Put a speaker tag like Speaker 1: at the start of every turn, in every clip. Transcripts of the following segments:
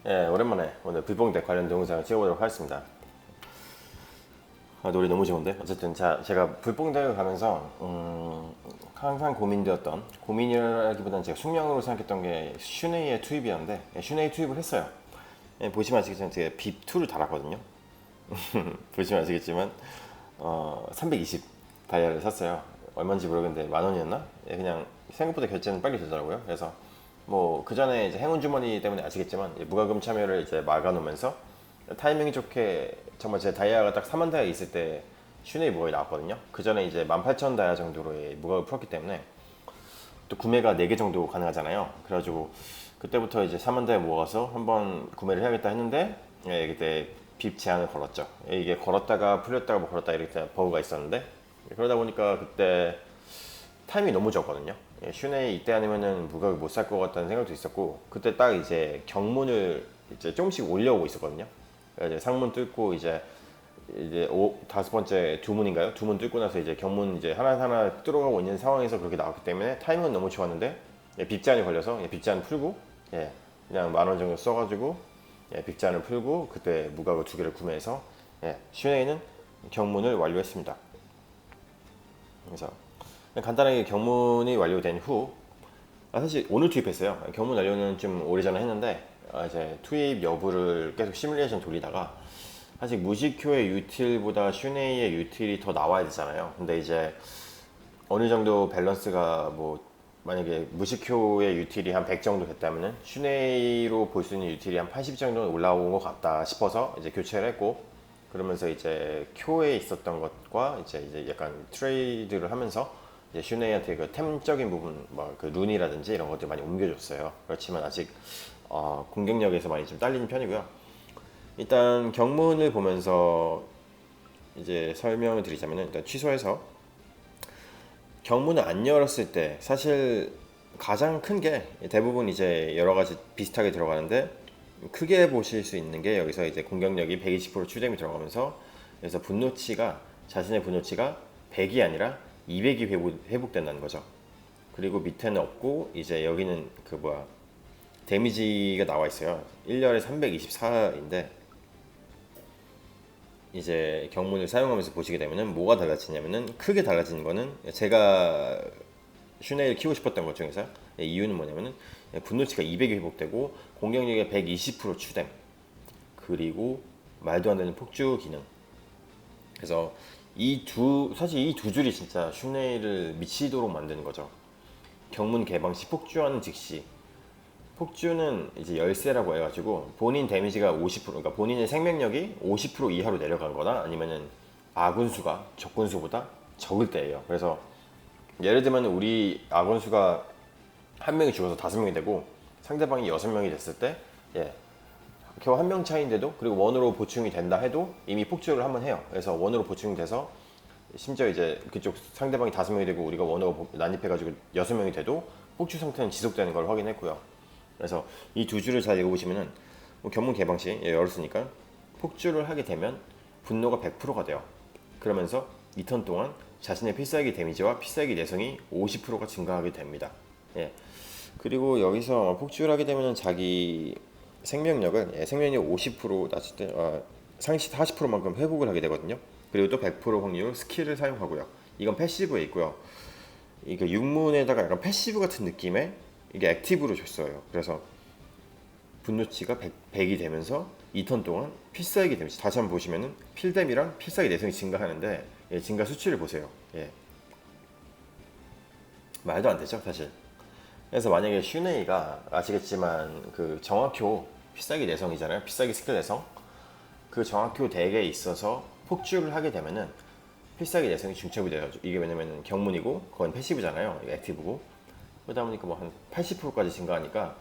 Speaker 1: 예, 오랜만에 오늘 불뽕덱 관련 동영상을 찍어보도록 하겠습니다. 노래 너무 좋은데? 어쨌든 제가 불뽕덱을 가면서 항상 고민이라기보다는 제가 숙명으로 생각했던 게 슈네이의 투입이었는데, 슈네이 투입을 했어요. 예, 보시면 아시겠지만 제가 빕2를 달았거든요. 보시면 아시겠지만 320 다이아를 샀어요. 얼마인지 모르겠는데 10,000원이었나? 예, 그냥 생각보다 결제는 빨리 되더라고요. 그래서 뭐 그 전에 이제 행운 주머니 때문에 아시겠지만 무과금 참여를 이제 막아놓으면서 타이밍이 좋게 정말 제 다이아가 딱 4만 다이아 있을 때 슈네이 무과금이 나왔거든요. 그 전에 이제 18,000 다이아 정도로의 무과금을 풀었기 때문에 또 구매가 4개 정도 가능하잖아요. 그래가지고 그때부터 이제 4만 다이아 모아서 한번 구매를 해야겠다 했는데, 예, 그때 빕 제한을 걸었죠. 이게 걸었다가 풀렸다가 뭐 걸었다 이렇게 버그가 있었는데, 그러다 보니까 그때 타임이 너무 적거든요. 예, 슈네이 이때 아니면은 무각을 못 살 것 같다는 생각도 있었고, 그때 딱 이제 경문을 이제 조금씩 올려오고 있었거든요. 그러니까 이제 상문 뚫고 이제 다섯 번째 두 문인가요? 두 문 뚫고 나서 이제 경문 이제 하나 뚫어가고 있는 상황에서 그렇게 나왔기 때문에 타이밍은 너무 좋았는데, 예, 빅잔이 걸려서, 예, 빅잔 풀고, 예, 그냥 10,000원 정도 써가지고, 예, 빅잔을 풀고 그때 무각을 2개를 구매해서, 예, 슈네이는 경문을 완료했습니다. 그래서 간단하게 경문이 완료된 후, 사실 오늘 투입했어요. 경문 완료는 좀 오래전에 했는데, 이제 투입 여부를 계속 시뮬레이션 돌리다가, 사실 무식효의 유틸보다 슈네이의 유틸이 더 나와야 되잖아요. 근데 이제 어느 정도 밸런스가 뭐 만약에 무식효의 유틸이 한 100 정도 됐다면은 슈네이로 볼 수 있는 유틸이 한 80 정도 올라온 것 같다 싶어서 이제 교체를 했고, 그러면서 이제 큐에 있었던 것과 이제 약간 트레이드를 하면서 이제 슈네이한테 그 템적인 부분, 뭐 그 룬이라든지 이런 것들 많이 옮겨줬어요. 그렇지만 아직 공격력에서 많이 좀 딸리는 편이고요. 일단 경문을 보면서 이제 설명을 드리자면은, 일단 취소해서 경문을 안 열었을 때 사실 가장 큰 게, 대부분 이제 여러 가지 비슷하게 들어가는데, 크게 보실 수 있는 게 여기서 이제 공격력이 120% 추뎀이 들어가면서, 그래서 자신의 분노치가 100이 아니라 200이 회복된다는 거죠. 그리고 밑에는 없고, 이제 여기는 데미지가 나와 있어요. 1열에 324인데, 이제 경문을 사용하면서 보시게 되면은 뭐가 달라지냐면은, 크게 달라지는 거는, 제가 슈네이를 키우고 싶었던 것 중에서 이유는 뭐냐면은, 분노치가 200이 회복되고 공격력의 120% 추뎀, 그리고 말도 안 되는 폭주 기능. 그래서 사실 이 두 줄이 진짜 슈네이를 미치도록 만드는 거죠. 경문 개방 시 폭주하는 즉시, 폭주는 이제 열쇠라고 해가지고 본인 데미지가 50%, 그러니까 본인의 생명력이 50% 이하로 내려간 거나 아니면은 아군 수가 적군 수보다 적을 때예요. 그래서 예를 들면 우리 아군 수가 한 명이 죽어서 5명이 되고 상대방이 6명이 됐을 때, 예, 겨우 한 명 차이인데도, 그리고 원으로 보충이 된다 해도 이미 폭주를 한번 해요. 그래서 원으로 보충이 돼서 심지어 이제 그쪽 상대방이 5명이 되고 우리가 원으로 난입해가지고 6명이 돼도 폭주 상태는 지속되는 걸 확인했고요. 그래서 이 두 줄을 잘 읽어보시면은, 뭐 견문 개방 시, 예, 열었으니까 폭주를 하게 되면 분노가 100%가 돼요. 그러면서 2턴 동안 자신의 필살기 데미지와 필살기 내성이 50%가 증가하게 됩니다. 예. 그리고 여기서 폭주를 하게 되면 자기 생명력을, 예, 생명력 50% 낮을 때 상시 40%만큼 회복을 하게 되거든요. 그리고 또 100% 확률 스킬을 사용하고요. 이건 패시브에 있고요. 이게 육문에다가 약간 패시브 같은 느낌의, 이게 액티브로 줬어요. 그래서 분노치가 100이 되면서 2턴 동안 필살기 데미지, 다시 한번 보시면은 필뎀이랑 필살기 내성이 증가하는데, 예, 증가 수치를 보세요. 예. 말도 안 되죠, 사실. 그래서 만약에 슈네이가 아시겠지만 그 정확효 필살기 내성이잖아요. 필살기 스킬 내성. 그 정확효 덱에 있어서 폭주를 하게 되면은 필살기 내성이 중첩이 돼요. 이게 왜냐면 경문이고 그건 패시브잖아요. 이게 액티브고. 그러다 보니까 뭐 한 80%까지 증가하니까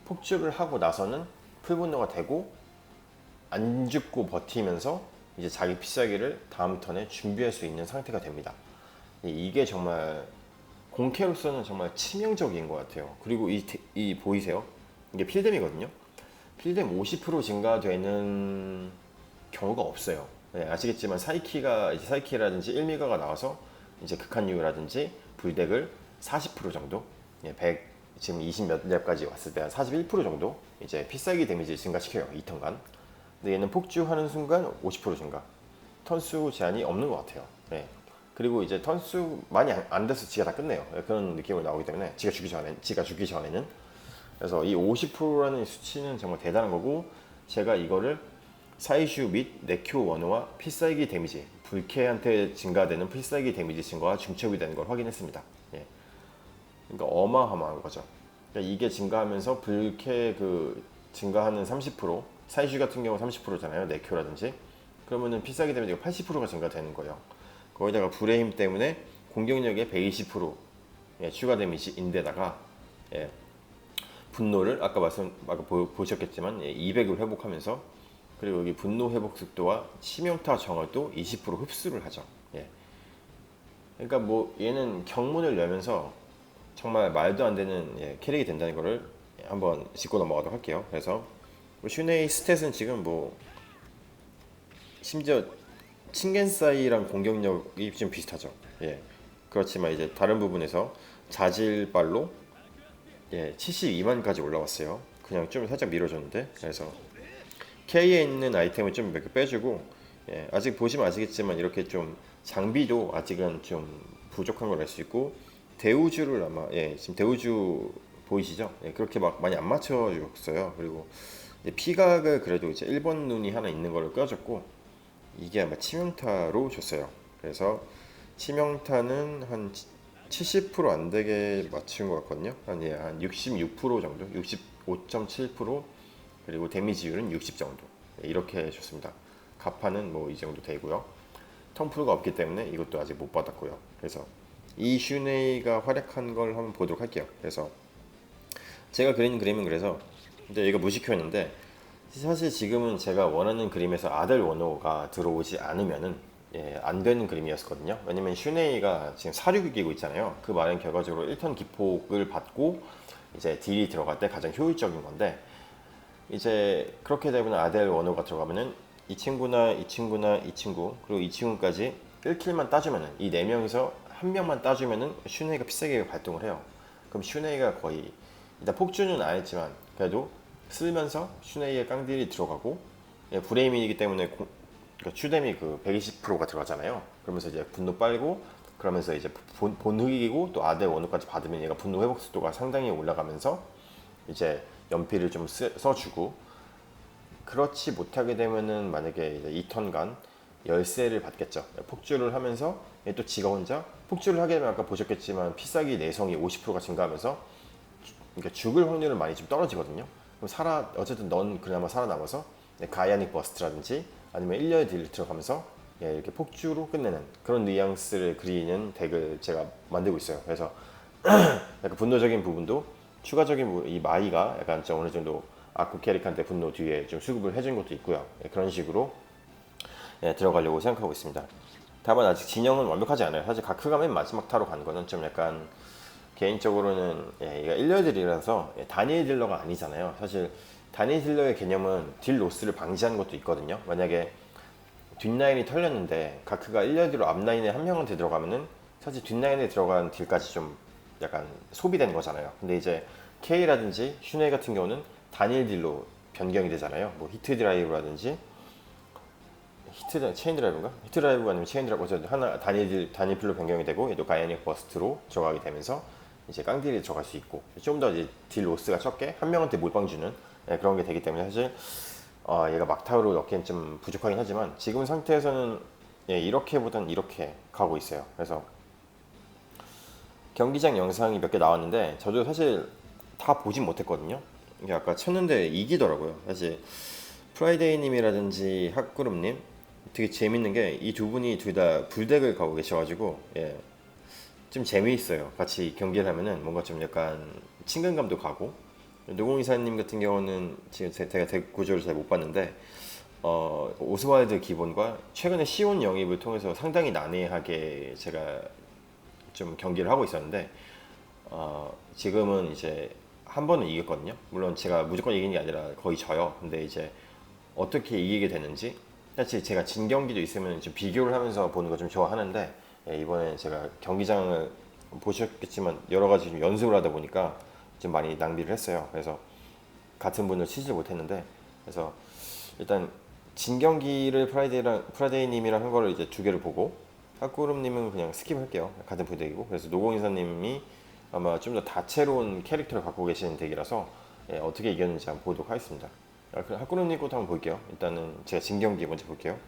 Speaker 1: 폭주를 하고 나서는 풀분노가 되고 안 죽고 버티면서 이제 자기 필살기를 다음 턴에 준비할 수 있는 상태가 됩니다. 이게 정말 공캐로서는 정말 치명적인 것 같아요. 그리고 이 보이세요? 이게 필뎀이거든요. 필뎀 50% 증가되는 경우가 없어요. 네, 아시겠지만 사이키라든지 1미가가 나와서 이제 극한유라든지 불덱을 40% 정도, 예, 100 지금 20 몇 렙까지 왔을 때 한 41% 정도 이제 필살기 데미지를 증가시켜요. 2턴간. 근데 얘는 폭주하는 순간 50% 증가. 턴수 제한이 없는 것 같아요. 네. 그리고 이제 턴수 많이 안 돼서 지가 다 끝내요. 그런 느낌으로 나오기 때문에 지가 죽기 전에는. 그래서 이 50%라는 수치는 정말 대단한 거고, 제가 이거를 사이슈 및 네큐 원호와 필살기 데미지, 불캐한테 증가되는 필살기 데미지 증가와 중첩이 되는 걸 확인했습니다. 예. 그러니까 어마어마한 거죠. 그러니까 이게 증가하면서 불캐 그 증가하는 30%, 사이슈 같은 경우 30%잖아요. 네큐라든지. 그러면은 필살기 데미지가 80%가 증가되는 거예요. 거기다가 불의 힘 때문에 공격력의 120% 예, 추가 데미지인데다가 예, 분노를 아까 보셨겠지만 200을 회복하면서, 그리고 여기 분노 회복 속도와 치명타 정화도 20% 흡수를 하죠. 예. 그러니까 뭐 얘는 경문을 내면서 정말 말도 안 되는 캐릭이 된다는 거를 한번 짚고 넘어가도록 할게요. 그래서 슈네이 스탯은 지금 뭐 심지어 칭겐사이랑 공격력이 좀 비슷하죠. 예. 그렇지만 이제 다른 부분에서 자질발로 72만까지 올라왔어요. 그냥 좀 살짝 밀어줬는데, 그래서 K에 있는 아이템을 좀 몇 개 빼주고, 아직 보시면 아시겠지만 이렇게 좀 장비도 아직은 좀 부족한 걸 알 수 있고, 대우주를 아마 지금 대우주 보이시죠? 그렇게 막 많이 안 맞춰줬어요. 그리고 피각을 그래도 이제 1번 눈이 하나 있는 거를 껴줬고, 이게 아마 치명타로 줬어요. 그래서 치명타는 한 70% 안 되게 맞춘 것 같거든요. 한 66% 정도, 65.7%, 그리고 데미지율은 60 정도. 이렇게 줬습니다. 가파는 뭐 이 정도 되고요. 텀프가 없기 때문에 이것도 아직 못 받았고요. 그래서 이 슈네이가 활약한 걸 한번 보도록 할게요. 그래서 제가 그린 그림은, 그래서 근데 얘가 무식효였는데, 사실 지금은 제가 원하는 그림에서 아델 원호가 들어오지 않으면은 안 되는 그림이었거든요. 왜냐면 슈네이가 지금 사륙을 끼고 있잖아요. 그 말은 결과적으로 1턴 기폭을 받고 이제 딜이 들어갈 때 가장 효율적인 건데, 이제 그렇게 되면 아델 원호가 들어가면은 이 친구나 이 친구나 이 친구, 그리고 이 친구까지 1킬만 따주면은, 이 4명이서 한 명만 따주면은 슈네이가 필살기가 발동을 해요. 그럼 슈네이가 거의, 일단 폭주는 안 했지만 그래도 쓰면서 슈네이의 깡딜이 들어가고, 브레이밍이기 때문에 그러니까 추뎀이 그 120%가 들어가잖아요. 그러면서 이제 분노 빨고, 그러면서 이제 본흑이고 또 아델 원호까지 받으면 얘가 분노 회복 속도가 상당히 올라가면서 이제 연필을 좀 써주고, 그렇지 못하게 되면은 만약에 이제 2턴간 열쇠를 받겠죠. 폭주를 하면서 또 지가 혼자 폭주를 하게 되면 아까 보셨겠지만 필살기 내성이 50%가 증가하면서, 그러니까 죽을 확률은 많이 좀 떨어지거든요. 그럼 어쨌든 넌 그나마 살아남아서 가이아닉 버스트라든지 아니면 1렬 딜을 들어가면서 이렇게 폭주로 끝내는 그런 뉘앙스를 그리는 덱을 제가 만들고 있어요. 그래서 약간 분노적인 부분도 추가적인 이 마이가 약간 좀 어느 정도 아쿠 캐릭한테 분노 뒤에 좀 수급을 해준 것도 있고요. 그런 식으로 들어가려고 생각하고 있습니다. 다만 아직 진영은 완벽하지 않아요. 사실 가크가 맨 마지막 타로 간 거는 좀 약간 개인적으로는 얘가 1렬들이라서 다니엘 딜러가 아니잖아요. 사실 다니엘 딜러의 개념은 딜 로스를 방지하는 것도 있거든요. 만약에 뒷라인이 털렸는데 가크가 1렬 뒤로 앞라인에 한 명한테 들어가면은 사실 뒷라인에 들어간 딜까지 좀 약간 소비되는 거잖아요. 근데 이제 K라든지 슈네 같은 경우는 단일 딜로 변경이 되잖아요. 뭐 히트 드라이브라든지 체인 드라이브인가? 히트 드라이브가 아니면 체인 드라이브, 어쨌든 하나 단일 필로 변경이 되고, 얘도 가이아닉 버스트로 들어가게 되면서 이제 깡딜이 들어갈 수 있고, 좀 더 이제 딜 로스가 적게 한 명한테 몰빵 주는 그런 게 되기 때문에 사실 얘가 막타로 넣기엔 좀 부족하긴 하지만 지금 상태에서는 이렇게보단 이렇게 가고 있어요. 그래서 경기장 영상이 몇 개 나왔는데 저도 사실 다 보진 못했거든요. 이게 아까 쳤는데 이기더라고요. 사실 프라이데이님이라든지 학그룹님 되게 재밌는 게 이 두 분이 둘 다 불덱을 가고 계셔가지고 좀 재미있어요. 같이 경기를 하면은 뭔가 좀 약간 친근감도 가고, 노공이사님 같은 경우는 지금 제가 덱 구조를 잘 못 봤는데 오스왈드 기본과 최근에 시온 영입을 통해서 상당히 난해하게 제가 좀 경기를 하고 있었는데 지금은 이제 한 번은 이겼거든요. 물론 제가 무조건 이긴 게 아니라 거의 져요. 근데 이제 어떻게 이기게 되는지, 사실 제가 진 경기도 있으면 좀 비교를 하면서 보는 거 좀 좋아하는데 이번에 제가 경기장을 보셨겠지만 여러 가지 좀 연습을 하다 보니까 좀 많이 낭비를 했어요. 그래서 같은 분을 치지 못했는데, 그래서 일단 진 경기를 프라데이님이랑 한 거를 이제 두 개를 보고, 하꾸름님은 그냥 스킵할게요. 같은 부덱이고. 그래서 노공인사님이 아마 좀 더 다채로운 캐릭터를 갖고 계시는 덱이라서 예, 어떻게 이겼는지 한번 보도록 하겠습니다. 그럼 하꾸름님 것도 한번 볼게요. 일단은 제가 진 경기 먼저 볼게요.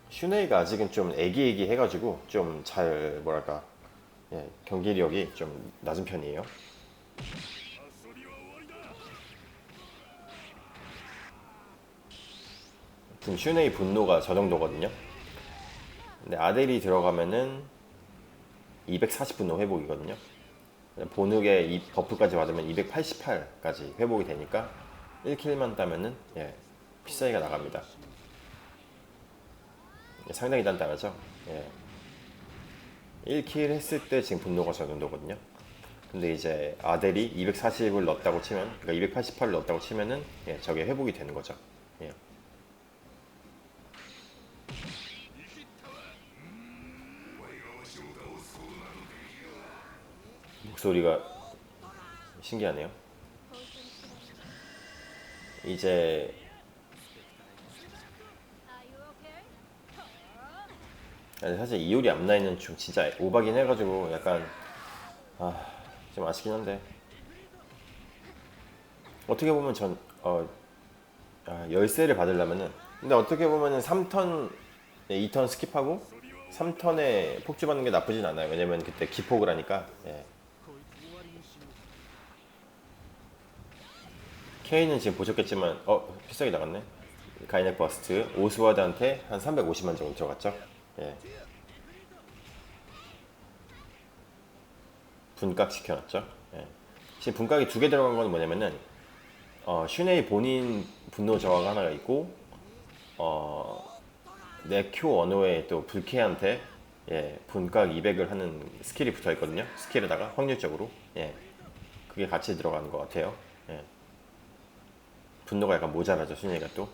Speaker 1: 슈네이가 아직은 좀 애기애기 해가지고 좀 잘 뭐랄까, 예, 경기력이 좀 낮은 편이에요. 지금 슈네이 분노가 저 정도거든요. 근데 아델이 들어가면은 240분노 회복이거든요. 본흑에 이 버프까지 받으면 288까지 회복이 되니까 1킬만 따면은 예, 피사이가 나갑니다. 예, 상당히 단단하죠. 예. 1킬 했을 때 지금 분노가 저 정도거든요. 근데 이제 아델이 240을 넣었다고 치면, 그러니까 288을 넣었다고 치면은 예, 저게 회복이 되는 거죠. 예. 목소리가 신기하네요. 이제 사실 이효리 앞라인은 좀 진짜 오바긴 해가지고 약간 좀 아쉽긴 한데, 어떻게 보면 열쇠를 받으려면은, 근데 어떻게 보면은 3턴 2턴 스킵하고 3턴에 폭주 받는 게 나쁘진 않아요. 왜냐면 그때 기폭을 하니까. 예. 케인은 지금 보셨겠지만 비싸게 나갔네. 가이넥 버스트 오스와드한테 한 350만 정도 들어갔죠. 예. 분각 시켜놨죠. 예. 지금 분각이 두 개 들어간 건 뭐냐면은 슈네이 본인 분노 저하가 하나가 있고, 네큐 원호에 또 불쾌한테 예, 분각 200을 하는 스킬이 붙어 있거든요. 스킬에다가 확률적으로 예, 그게 같이 들어가는 것 같아요. 예. 분노가 약간 모자라죠, 슈네이가 또.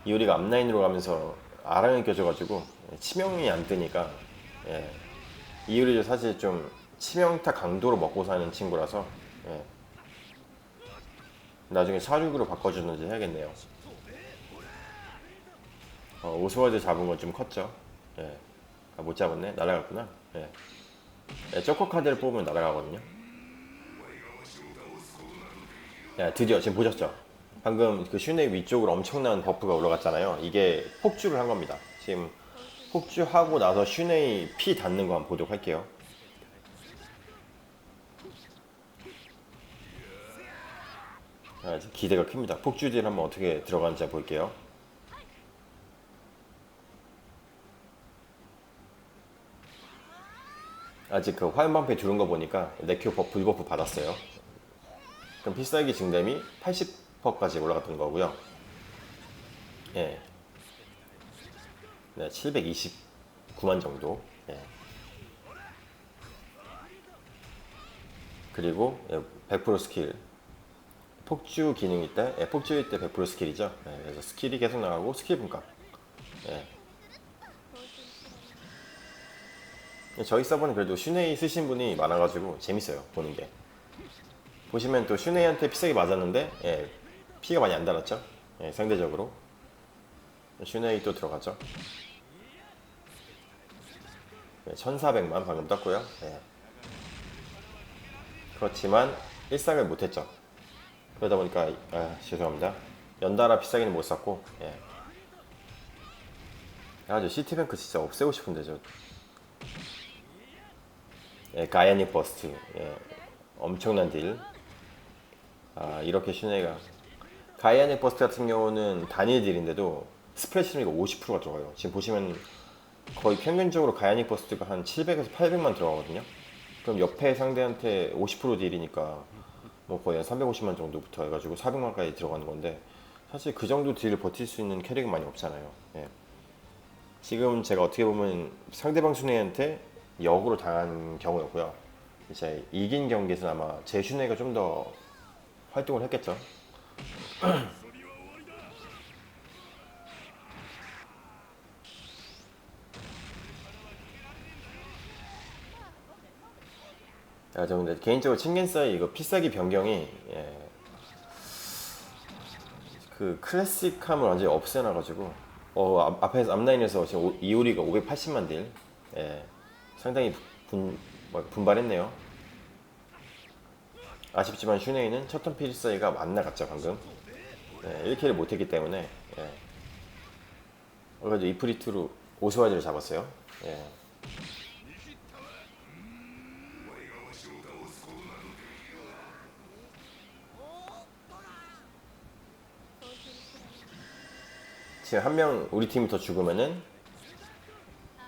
Speaker 1: 이효리가 앞라인으로 가면서 아랑을 껴줘가지고 치명이 안 뜨니까 예. 이효리도 사실 좀 치명타 강도로 먹고 사는 친구라서 예. 나중에 사륙으로 바꿔주는지 해야겠네요. 오스월드 잡은 건 좀 컸죠. 예. 못 잡았네. 날아갔구나. 예. 예, 쪼코 카드를 뽑으면 날아가거든요. 야, 드디어 지금 보셨죠? 방금 그 슈네이 위쪽으로 엄청난 버프가 올라갔잖아요. 이게 폭주를 한 겁니다. 지금 폭주하고 나서 슈네이 피 닿는 거 한번 보도록 할게요. 기대가 큽니다. 폭주 딜 한번 어떻게 들어가는지 볼게요. 아직 그 화염방패 두른 거 보니까 네큐 불버프 받았어요. 그럼 필살기 증dem이 80%까지 올라갔던 거고요. 예. 네, 729만 정도. 예. 그리고 100% 스킬. 폭주 기능일 때, 폭주일 때 100% 스킬이죠. 예, 그래서 스킬이 계속 나가고 스킬 분각. 예. 저희 서버는 그래도 슈네이 쓰신 분이 많아가지고 재밌어요, 보는 게. 보시면 또 슈네이한테 피색이 맞았는데 예, 피가 많이 안 달았죠. 예, 상대적으로 슈네이 또 들어가죠. 예, 1400만 방금 떴고요. 예. 그렇지만 일상을 못했죠. 그러다 보니까 죄송합니다. 연달아 비싸기는 못 샀고 예. 아주 시티뱅크 진짜 없애고 싶은데 저 예, 가이아닉 버스트 예, 엄청난 딜. 이렇게 슈네이가 가이아닉 버스트 같은 경우는 단일 딜인데도 스프레시가 50%가 들어가요. 지금 보시면 거의 평균적으로 가이아닉 버스트가 한 700에서 800만 들어가거든요. 그럼 옆에 상대한테 50% 딜이니까 뭐 거의 한 350만 정도부터 해가지고 400만까지 들어가는 건데, 사실 그 정도 딜을 버틸 수 있는 캐릭은 많이 없잖아요. 예. 지금 제가 어떻게 보면 상대방 슈네이한테 역으로 당한 경우였고요. 이제 이긴 경기에서 아마 제 슈네이가 좀 더 활동을 했겠죠. 저 근데 개인적으로 칭겐사이 이거 필살기 변경이 그 클래식함을 완전히 없애놔가지고 앞에서 앞라인에서 지금 이오리가 580만 딜 상당히 분발했네요. 아쉽지만 슈네이는 첫 턴 필살기가 안 나갔죠 방금. 1킬을 못했기 때문에 그래서 이프리트로 오스와이드를 잡았어요. 지금 한 명 우리 팀이 더 죽으면은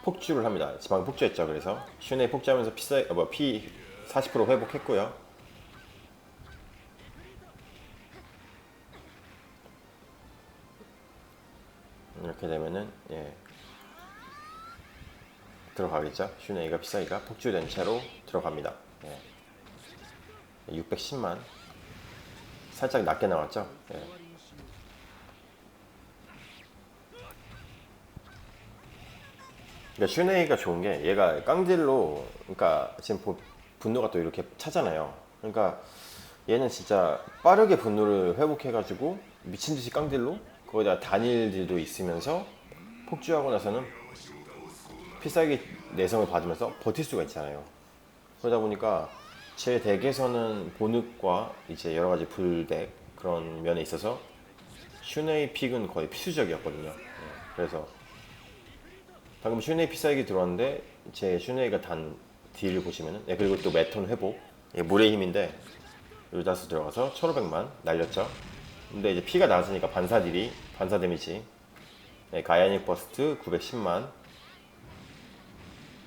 Speaker 1: 폭주를 합니다. 방금 폭주했죠. 그래서 슈네이 폭주하면서 피 40% 회복했고요. 이렇게 되면은 들어가겠죠. 슈네이가 피사기가 폭주된 채로 들어갑니다. 610만 살짝 낮게 나왔죠. 그러니까 슈네이가 좋은 게 얘가 깡딜로 그러니까 지금 분노가 또 이렇게 차잖아요. 그러니까 얘는 진짜 빠르게 분노를 회복해가지고 미친듯이 깡딜로 거기다 단일딜도 있으면서 폭주하고 나서는 필살기 내성을 받으면서 버틸 수가 있잖아요. 그러다 보니까 제 덱에서는 보늑과 이제 여러 가지 불덱 그런 면에 있어서 슈네이 픽은 거의 필수적이었거든요. 그래서 방금 슈네이 필살기 들어왔는데 제 슈네이가 단 딜을 보시면은 그리고 또 매턴 회복 물의 힘인데 루다스 들어가서 1500만 날렸죠. 근데 이제 피가 낮으니까 반사 데미지 가야닉 버스트 910만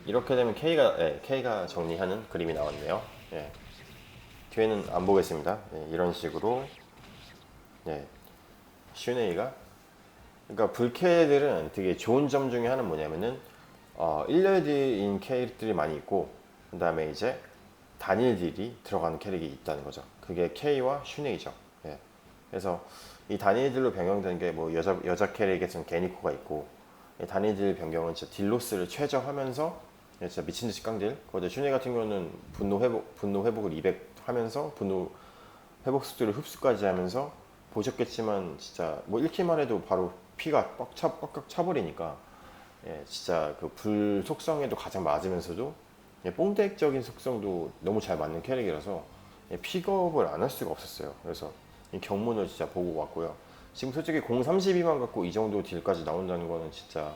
Speaker 1: 이렇게 되면 K가 정리하는 그림이 나왔네요. 뒤에는 안 보겠습니다. 이런 식으로 슈네이가 그러니까 불캐들은 되게 좋은 점 중에 하나는 뭐냐면은 1레드인 캐릭들이 많이 있고 그 다음에 이제 단일 딜이 들어가는 캐릭이 있다는 거죠. 그게 K와 슈네이죠. 그래서 이 단일 딜로 변경된 게 뭐 여자 캐릭에서는 게니코가 있고 단일 딜 변경은 진짜 딜로스를 최저하면서 진짜 미친듯이 깡딜. 거기다 슈네이 같은 경우는 분노 회복을 200 하면서 분노 회복 속도를 흡수까지 하면서 보셨겠지만 진짜 뭐 1킬만 해도 바로 피가 꽉꽉 차버리니까 진짜 그 불 속성에도 가장 맞으면서도 뽕덱적인 속성도 너무 잘 맞는 캐릭이라서 픽업을 안 할 수가 없었어요. 그래서 이 경문을 진짜 보고 왔고요. 지금 솔직히 032만 갖고 이 정도 딜까지 나온다는 거는 진짜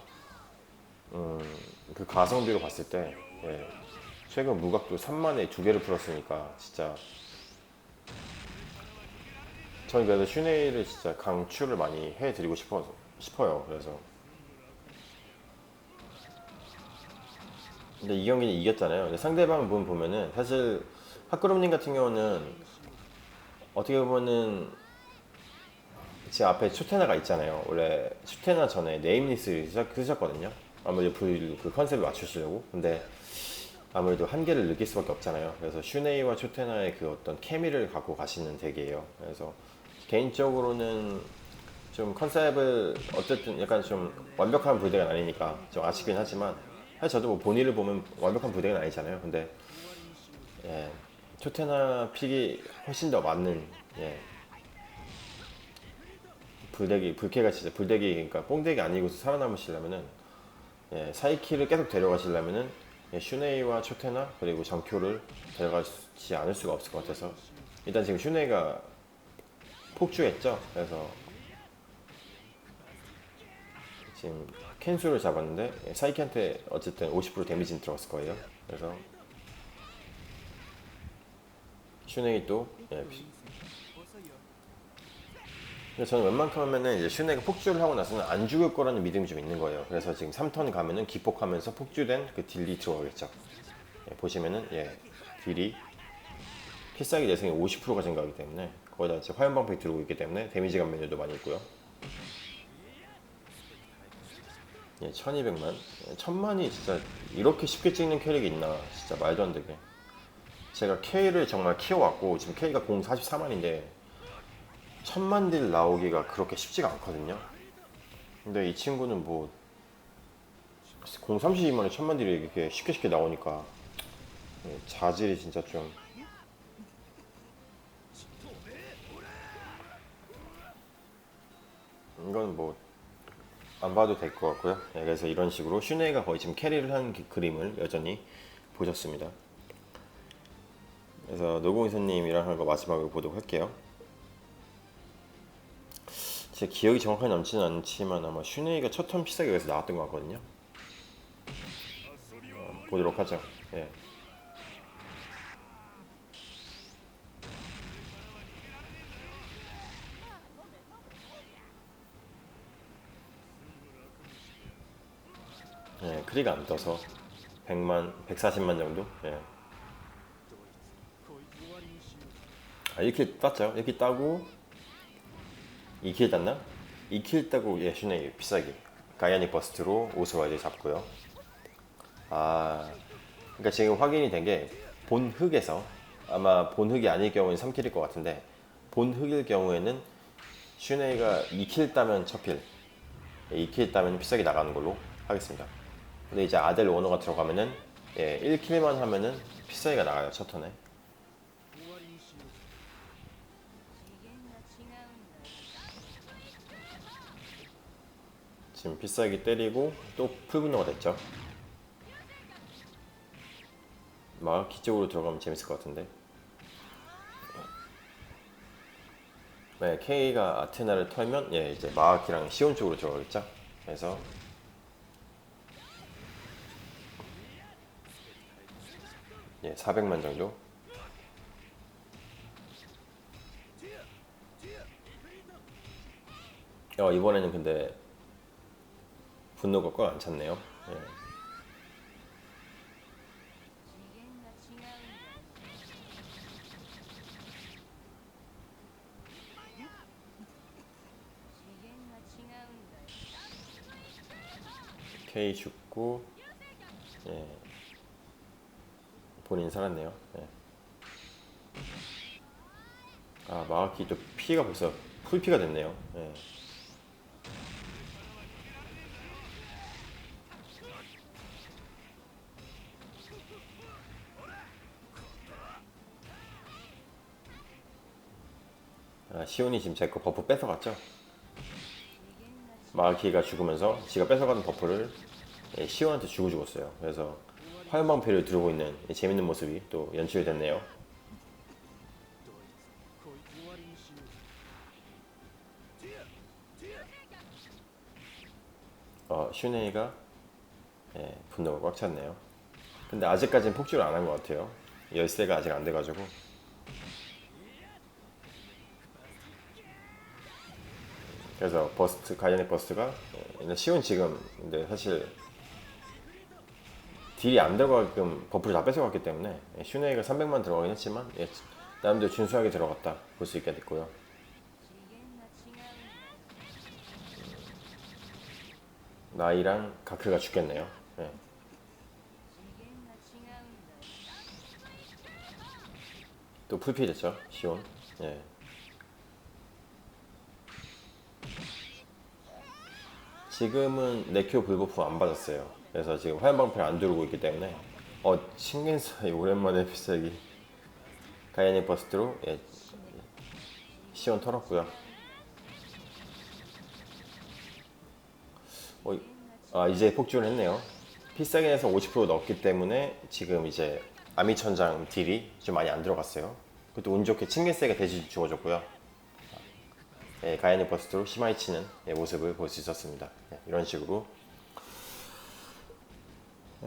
Speaker 1: 그 가성비로 봤을 때 최근 무각도 3만에 2배를 풀었으니까 진짜 저는 그래서 슈네이를 진짜 강추를 많이 해드리고 싶어요. 그래서 근데 이 경기는 이겼잖아요. 근데 상대방 분 보면은 사실 핫그룹님 같은 경우는 어떻게 보면은 제 앞에 추테나가 있잖아요. 원래 추테나 전에 네임리스 쓰셨거든요. 아무래도 그 컨셉을 맞추시려고. 근데 아무래도 한계를 느낄 수밖에 없잖아요. 그래서 슈네이와 추테나의 그 어떤 케미를 갖고 가시는 덱이에요. 그래서 개인적으로는 좀 컨셉을 어쨌든 약간 좀 완벽한 부대가 아니니까 좀 아쉽긴 하지만 사실 저도 뭐 본의를 보면 완벽한 부대가 아니잖아요. 근데 토테나 픽이 훨씬 더 맞는 불캐가 진짜 불덱이 그러니까 뽕덱이 아니고서 살아남으시려면은 사이키를 계속 데려가시려면은 슈네이와 초테나 그리고 정쿄를 데려가지 않을 수가 없을 것 같아서 일단 지금 슈네이가 폭주했죠. 그래서 지금 캔수를 잡았는데 사이키한테 어쨌든 50% 데미지는 들어갔을 거예요. 그래서 슈네이 또 근데 저는 웬만큼하면은 이제 슈네가 폭주를 하고 나서는 안 죽을 거라는 믿음이 좀 있는 거예요. 그래서 지금 3턴 가면은 기폭하면서 폭주된 그 딜이 들어가겠죠. 보시면은 딜이 필살기 내성이 50%가 증가하기 때문에 거기다 이제 화염방패 들어오고 있기 때문에 데미지 감면도 많이 있고요. 1200만 1000만이 진짜 이렇게 쉽게 찍는 캐릭이 있나 진짜 말도 안 되게 제가 K를 정말 키워왔고 지금 K가 044만인데 1000만 딜 나오기가 그렇게 쉽지가 않거든요. 근데 이 친구는 뭐 032만에 1000만 딜이 이렇게 쉽게 나오니까 자질이 진짜 좀 이건 뭐 안 봐도 될 것 같고요. 그래서 이런 식으로 슈네이가 거의 지금 캐리를 한 그림을 여전히 보셨습니다. 그래서 노공이사님이랑 하는 거 마지막으로 보도록 할게요. 제 기억이 정확하게 남지는 않지만 아마 슈네이가 첫 턴 피싸기 여기서 나왔던 것 같거든요. 보도록 하죠. 예. 예, 크리가 안 떠서 100만, 140만 정도? 예. 아, 1킬 땄죠. 1킬 따고 2킬 땄나? 2킬 따고 예, 슈네이 피싸기. 가이아닉 버스트로 오스와이드 잡고요. 아, 그러니까 지금 확인이 된 게 본흑에서 아마 본흑이 아닐 경우는 3킬일 것 같은데 본흑일 경우에는 슈네이가 2킬 따면 첫 필, 2킬 따면 피싸기 나가는 걸로 하겠습니다. 근데 이제 아델 오너가 들어가면은 예, 1킬만 하면은 피싸기가 나가요 첫 턴에. 지금 피싸기 때리고 또 풀분노가 됐죠. 막 기쪽으로 들어가면 재밌을 것 같은데. 네, K가 아테나를 털면 예, 이제 마아키랑 시온 쪽으로 들어가겠죠. 그래서 예, 400만 정도. 이번에는 근데 분노가 꽉 안 찼네요. 예. K 죽고 예, 본인 살았네요. 예. 아 마아키 또 피가 벌써 풀피가 됐네요. 예. 아, 시온이 지금 제 거 버프 뺏어갔죠? 마아키가 죽으면서 지가 뺏어가는 버프를 예, 시온한테 주고 죽었어요. 그래서 화염방패를 들고 있는 재밌는 모습이 또 연출이 됐네요. 슈네이가 예, 분노가 꽉 찼네요. 근데 아직까지는 폭주를 안 한 것 같아요. 열쇠가 아직 안 돼가지고. 그래서 버스트 가이아닉 버스트가 시온 지금 근데 사실 딜이 안 들어가게끔 버프를 다 뺏어갔기 때문에 슈네이가 300만 들어가긴 했지만 예, 나름대로 준수하게 들어갔다 볼 수 있게 됐고요. 나이랑 가크가 죽겠네요. 예. 또 풀피 됐죠 시온. 예. 지금은 네큐 불버프 안 받았어요. 그래서 지금 화염방패를 안 두르고 있기 때문에 칭겐사이 오랜만에 필살기 가이아닉 버스트로 예, 시온 털었고요. 이제 폭주를 했네요. 필살기에서 50% 넣었기 때문에 지금 이제 아미천장 딜이 좀 많이 안 들어갔어요. 그것도 운 좋게 칭겐세가 대신 주어졌고요. 예, 가이아닉 버스트로 시마이치는 예, 모습을 볼 수 있었습니다. 예, 이런 식으로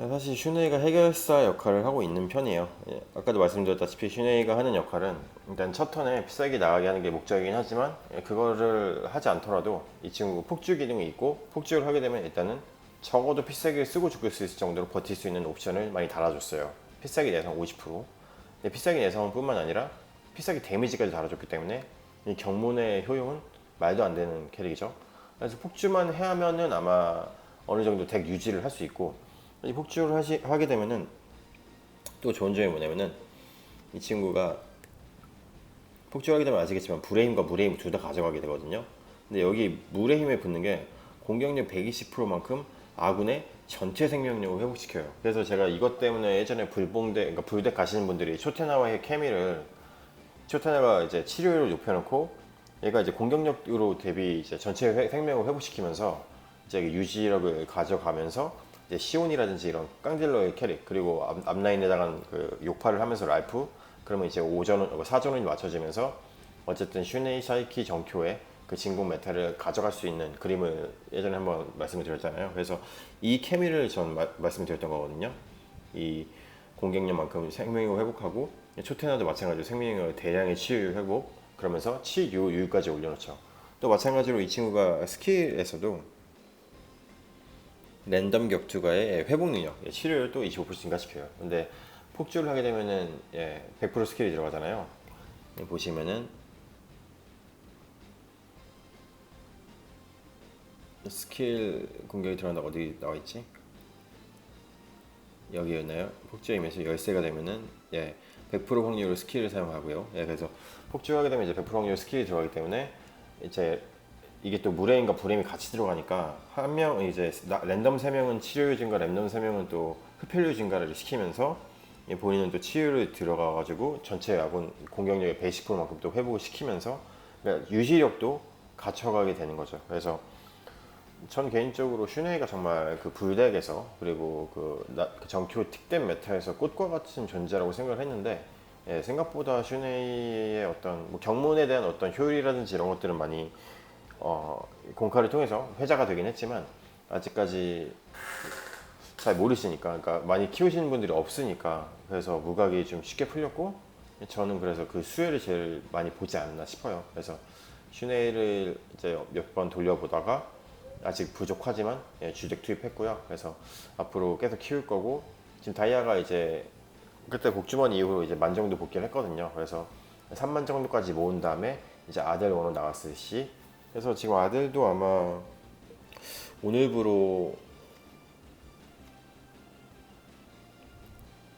Speaker 1: 사실 슈네이가 해결사 역할을 하고 있는 편이에요. 예, 아까도 말씀드렸다시피 슈네이가 하는 역할은 일단 첫 턴에 필살기 나가게 하는 게 목적이긴 하지만 그거를 하지 않더라도 이 친구 폭주 기능이 있고 폭주를 하게 되면 일단은 적어도 필살기를 쓰고 죽을 수 있을 정도로 버틸 수 있는 옵션을 많이 달아줬어요. 필살기 내성 50%. 근데 필살기 내성 뿐만 아니라 필살기 데미지까지 달아줬기 때문에 이 경문의 효용은 말도 안 되는 캐릭이죠. 그래서 폭주만 해야면은 아마 어느 정도 덱 유지를 할 수 있고 이 폭주를 하게 되면은 또 좋은 점이 뭐냐면은 이 친구가 폭주하게 되면 아시겠지만 불의 힘과 물의 힘 둘 다 가져가게 되거든요. 근데 여기 물의 힘에 붙는 게 공격력 120%만큼 아군의 전체 생명력을 회복시켜요. 그래서 제가 이것 때문에 예전에 불봉대, 그러니까 불덱 가시는 분들이 초테나와의 케미를, 초테나가 이제 치료율을 높여놓고 얘가 이제 공격력으로 대비 이제 전체 생명을 회복시키면서 이제 유지력을 가져가면서 이제 시온이라든지 이런 깡딜러의 캐릭, 그리고 앞라인에다가 그 욕파를 하면서 랄프, 그러면 이제 5전, 4전원이 맞춰지면서 어쨌든 슈네이 사이키 정교의 그 진공 메탈을 가져갈 수 있는 그림을 예전에 한번 말씀을 드렸잖아요. 그래서 이 케미를 전 말씀을 드렸던 거거든요. 이 공격력만큼 생명력을 회복하고, 초테나도 마찬가지로 생명력을 대량의 치유 회복, 그러면서 치유율까지 올려놓죠. 또 마찬가지로 이 친구가 스킬에서도 랜덤 격투가의 회복 능력, 치료를 또 25% 증가시켜요. 근데 폭주를 하게 되면은 100% 스킬이 들어가잖아요. 보시면은 스킬 공격이 들어간다고 어디 나와 있지? 여기였나요? 폭주의 임에서 열쇠가 되면은 100% 확률로 스킬을 사용하고요. 그래서 폭주하게 되면 이제 100% 확률로 스킬이 들어가기 때문에 이제 이게 또 무레인과 불임이 같이 들어가니까 한 명 이제 랜덤 3명은 치료율 증가, 랜덤 3명은 또 흡혈율 증가를 시키면서 본인은 또 치유를 들어가가지고 전체 아군 공격력의 120%만큼 또 회복을 시키면서 그러니까 유지력도 갖춰가게 되는 거죠. 그래서 전 개인적으로 슈네이가 정말 그 불덱에서 그리고 그 정교 특댐 메타에서 꽃과 같은 존재라고 생각을 했는데 생각보다 슈네이의 어떤 뭐 경문에 대한 어떤 효율이라든지 이런 것들은 많이 공카를 통해서 회자가 되긴 했지만 아직까지 잘 모르시니까, 그러니까 많이 키우시는 분들이 없으니까 그래서 무각이 좀 쉽게 풀렸고, 저는 그래서 그 수혜를 제일 많이 보지 않나 싶어요. 그래서 슈네이를 이제 몇 번 돌려보다가 아직 부족하지만 주덱 투입했고요. 그래서 앞으로 계속 키울 거고, 지금 다이아가 이제 그때 복주머니 이후로 이제 만 정도 복귀를 했거든요. 그래서 3만 정도까지 모은 다음에 이제 아델 원으로 나갔을 시, 그래서 지금 아델도 아마 오늘부로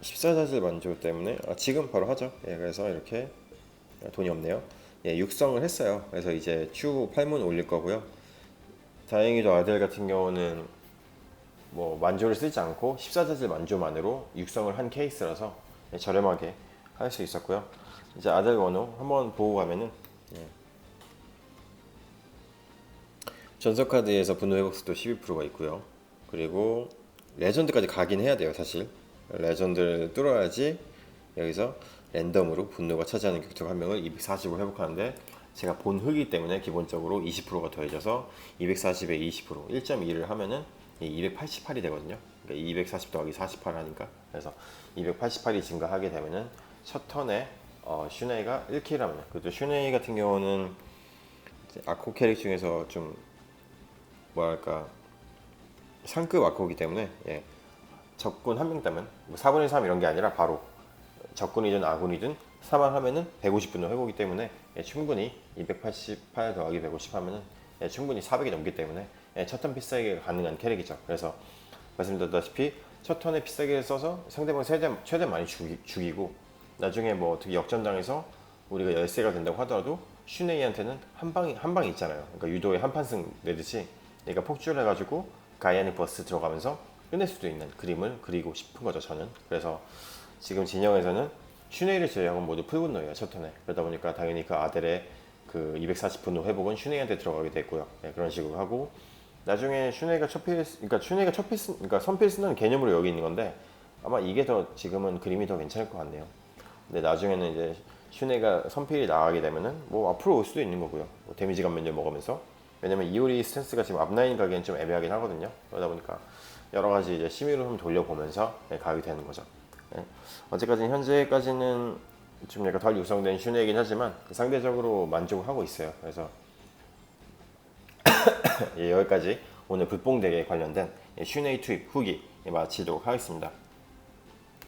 Speaker 1: 14자질 만조 때문에 지금 바로 하죠. 그래서 이렇게 돈이 없네요. 육성을 했어요. 그래서 이제 추후 8문 올릴 거고요. 다행히도 아델 같은 경우는 뭐 만조를 쓰지 않고 14자질 만조만으로 육성을 한 케이스라서 저렴하게 할 수 있었고요. 이제 아델 원호 한번 보고 가면은 전석 카드에서 분노 회복 속도 12%가 있고요. 그리고 레전드까지 가긴 해야 돼요. 사실 레전드를 뚫어야지 여기서 랜덤으로 분노가 차지하는 격투가 한 명을 240으로 회복하는데, 제가 본 흑이기 때문에 기본적으로 20%가 더해져서 240에 20% 1.2를 하면은 288이 되거든요. 그러니까 240 더하기 48 하니까, 그래서 288이 증가하게 되면은 첫 턴에 슈네이가 1킬 하면, 그것도 슈네이 같은 경우는 아코 캐릭 중에서 좀 뭐랄까 상급 아코이기 때문에 적군 한 명 따면 뭐 4분의 3 이런 게 아니라 바로 적군이든 아군이든 사망하면은 150분노 회복이기 때문에 충분히 288 더하기 150 하면은 충분히 400이 넘기 때문에 첫 턴 필살기가 가능한 캐릭이죠. 그래서 말씀드렸다시피 첫 턴에 필살기를 써서 상대방 최대 많이 죽이고, 나중에 뭐 어떻게 역전당해서 우리가 열세가 된다고 하더라도 슈네이한테는 한 방이 있잖아요. 그러니까 유도의 한판승 내듯이 얘가 폭주를 해가지고 가이아닉 버스 들어가면서 끝낼 수도 있는 그림을 그리고 싶은 거죠, 저는. 그래서 지금 진영에서는 슈네이를 제외하고 모두 풀분노예요, 첫 턴에. 그러다 보니까 당연히 그 아델의 그 240분노 회복은 슈네이한테 들어가게 됐고요. 그런 식으로 하고, 나중에 슈네이가 그러니까 선필 쓰는 개념으로 여기 있는 건데 아마 이게 더 지금은 그림이 더 괜찮을 것 같네요. 근데 나중에는 이제 슈네이가 선필이 나가게 되면은 뭐 앞으로 올 수도 있는 거고요. 뭐 데미지 감면제 먹으면서. 왜냐면 이오리 스탠스가 지금 앞라인 가기엔 좀 애매하긴 하거든요. 그러다 보니까 여러 가지 이제 심의로 한번 돌려보면서 가게 되는 거죠. 어제까지 현재까지는 좀 약간 덜 육성된 슈네이긴 하지만 상대적으로 만족을 하고 있어요. 그래서 여기까지 오늘 불뽕덱에 관련된 슈네이 투입 후기 마치도록 하겠습니다.